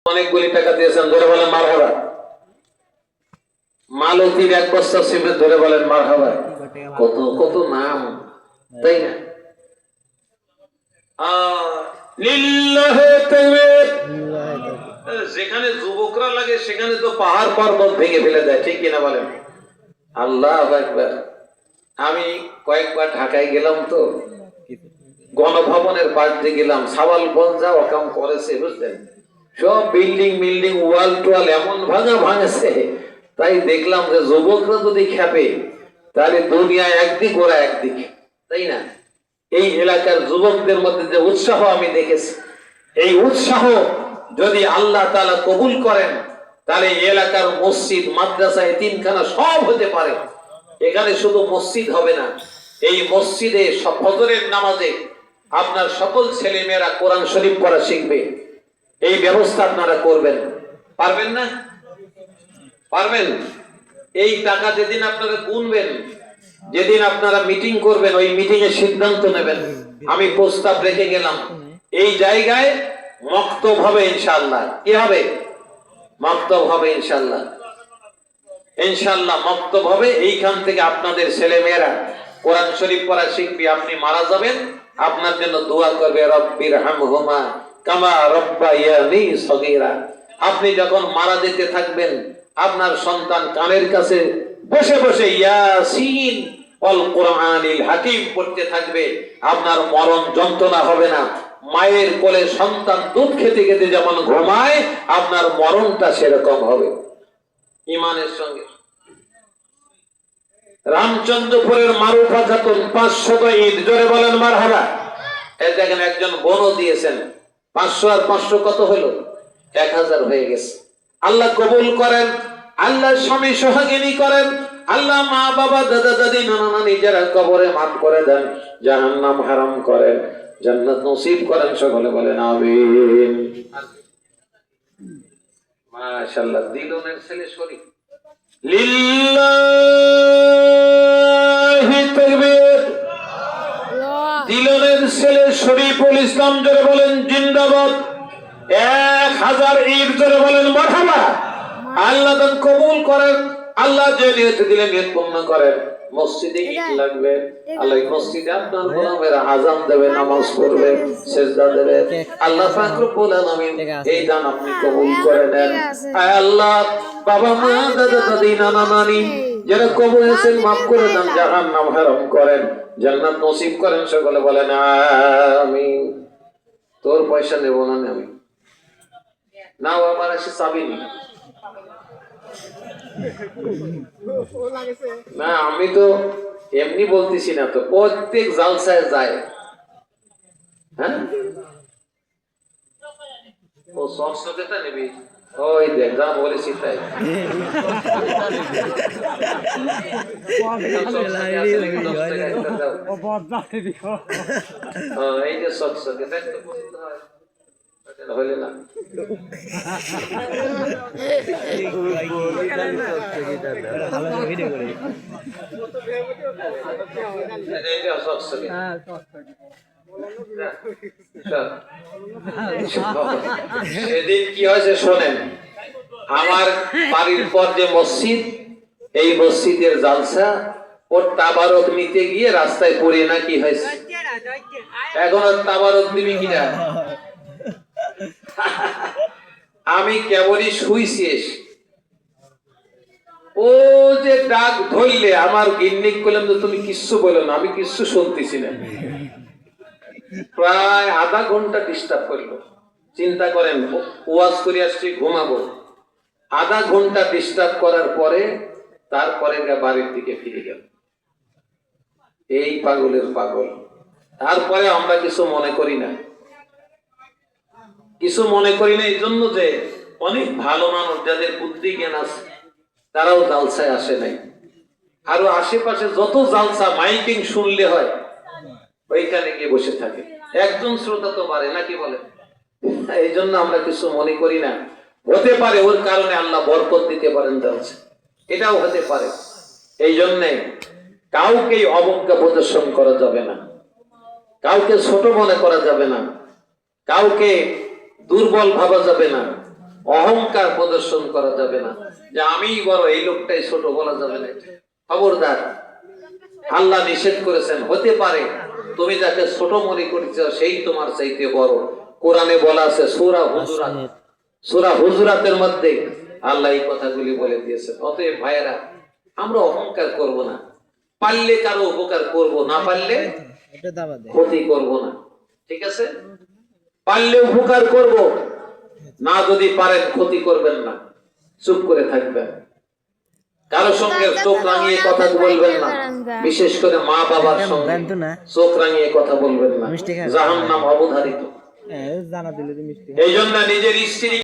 অনেকগুলি টাকা দিয়েছেন, ধরে বলেন মারহাবা। মালতীর 1 বস্তা সিমেন্ট, ধরে বলেন মারহাবা। কত কত নাম, তাই না? যেখানে যুবকরা লাগে সেখানে তো পাহাড় পর্বত ভেঙে ফেলে দেয়, ঠিক কিনা বলেন? আল্লাহু আকবার। আমি কয়েকবার ঢাকায় গেলাম, তো গণভবনের পাশ দিয়ে গেলাম, সাওয়াল বঞ্জা ওকাম করেছে, বুঝলেন? সব বিল্ডিং ওয়াল টোয়াল এমন ভাঙেছে। তাই দেখলাম যে যুবকরা যদি খেপে তাহলে দুনিয়া একদিক, ওরা একদিক, তাই না? এই এলাকার যুবকদের মধ্যে যে উৎসাহ আমি দেখেছি, এই উৎসাহ যদি আল্লাহ তাআলা কবুল করেন তাহলে এই এলাকার মসজিদ, মাদ্রাসা, এতিমখানা সব হতে পারে। এখানে শুধু মসজিদ হবে না, এই মসজিদে ফজরের নামাজে আপনার সকল ছেলে মেয়েরা কোরআন শরীফ পড়া শিখবে। এই ব্যবস্থা আপনারা করবেন, পারবেন না? পারবেন? এই টাকা যেদিন আপনারা গুনবেন, যেদিন আপনারা মিটিং করবেন, ওই মিটিং এ সিদ্ধান্ত নেবেন। আমি প্রস্তাব রেখে গেলাম, এই জায়গায় মক্তব হবে ইনশাআল্লাহ। কি হবে? মক্তব হবে ইনশাআল্লাহ। ইনশাআল্লাহ মক্তব হবে। এইখান থেকে আপনাদের ছেলে মেয়েরা কোরআন শরীফ পড়া শিখবে। আপনি মারা যাবেন, আপনার জন্য দোয়া করবে, রব্বির হামহুমা কামা রব্বায়ানি সগীরা। আপনি যখন মারা যেতে থাকবেন, আপনার সন্তান কানের কাছে বসে বসে ইয়াসিন ওয়াল কুরআনিল হাকিম পড়তে থাকবে। আপনার মরণ যন্ত্রণা হবে না। মায়ের কোলে সন্তান দুধ খেতে খেতে যেমন ঘুমায়, আপনার মরণটা সেরকম হবে ঈমানের সঙ্গে। রামচন্দ্রপুরের মারুফা খাতুন 500 ঈদ, জোরে বলেন মারহাবা। এই দেখেন, একজন বোনও দিয়েছেন। 500 আর 500 কত হলো? 1000 হয়ে গেছে। আল্লাহ কবুল করেন, আল্লাহ স্বামী সোহাগিনী করেন, আল্লাহ মা বাবা দাদা দাদি নানা নানি যারা কবরে মাফ করে দেন, জাহান্নাম হারাম করেন, জান্নাত নসিব করেন। সকলে বলেন আমিন। মাশাআল্লাহ। দিলনের ছেলে শরীফ, লিল্লাহি তাকবীর। দিলনের ছেলে শরীফুল ইসলাম, জোরে বলেন জিন্দাবাদ। 1000 ঈদ, জোরে বলেন মারহাবা। আল্লাহ দান কবুল করেন। আল্লাহ যে নিয়ত দিলে নিয়ত পূর্ণ করেন। মসজিদে ঈদ লাগবে, আল্লাহ মসজিদে আপনার গোলামেরা আযান দেবে, নামাজ পড়বে, সিজদা দেবে। আল্লাহ পাক রব্বুল আলামিন এই দান আপনি কবুল করে নেন। আয় আল্লাহ, বাবা মা দাদা দাদি নানা নানি যারা কবরে আছেন মাফ করে দেন, জাহান্নাম হারাম করেন, জান্নাত নসিব করেন। সকলে বলেন আমিন। তোর পয়সা নেব না আমি, নাও আমার এসে চাবি নি। না, আমি তো এমনি বলতেছি না, তো প্রত্যেক জালসায় যায়। হ্যাঁ, ও সরস্বতীটা নেবি, ওই দেখ যা বলেছি তাই। এই যে সরস্বতী হইলে না, সেদিন কি হয়েছে শোনেন। আমার বাড়ির পর যে মসজিদ, এই মসজিদের জালসা, ওর তাবারক নিতে গিয়ে রাস্তায় পড়ে না কি হয়েছে। এখন তাবারক দিবি কিনা, আমি কেবলই শুইছি এসে, ও যে ডাক ধরলে আমার গিন্নিক করলাম যে তুমি কিচ্ছু বলো না, আমি কিচ্ছু শুনতেছি না। প্রায় আধা ঘন্টা ডিস্টার্ব করলো। চিন্তা করেন, ওয়াজ করে আসছি, ঘুমাবো, আধা ঘন্টা ডিস্টার্ব করার পরে তারপরে বাড়ির দিকে ফিরে গেল। এই পাগলের পাগল। তারপরে আমরা কিছু মনে করি না, কিছু মনে করি না, এই জন্য যে অনেক ভালো মানুষ যাদের বুদ্ধি জ্ঞান আছে তারাও জালসায় আসে নাই। আরো আশেপাশে যত জালসা মাইকিং শুনলে হয় ওইখানে গিয়ে বসে থাকে। একজন শ্রোতা তো পারে নাকি বলে, এই জন্য আমরা কিছু মনে করি না। হতে পারে ওর কারণে আল্লাহ বরকত দিতে পারেন জালসা, এটাও হতে পারে। এই জন্যে কাউকে অবজ্ঞা প্রদর্শন করা যাবে না, কাউকে ছোট মনে করা যাবে না, কাউকে দুর্বল ভাবা যাবে না। অহংকার প্রদর্শন করা যাবে না, যে আমিই বড়, এই লোকটাই ছোট বলা যাবে না। খবরদার, আল্লাহ নিষেধ করেছেন। হতে পারে তুমি যাকে ছোট মনে করছো সেই তোমার চাইতে বড়। কোরআনে বলা আছে সূরা হুজুরাতের মধ্যে আল্লাহ এই কথাগুলি বলে দিয়েছেন। অতএব ভাইয়েরা, আমরা অহংকার করব না, পারলে কারো উপকার করব, না পারলে ক্ষতি করব না। ঠিক আছে? পারলে উপকার করব, না যদি পারেন ক্ষতি করবেন না, চুপ করে থাকবেন। কারো সঙ্গে চোখ রাঙিয়ে কথা বলবেন না, বিশেষ করে মা বাবার সঙ্গে চোখ রাঙিয়ে কথা বলবেন না, জাহান্নাম অবধারিত। এই জন্য নিজের স্ত্রী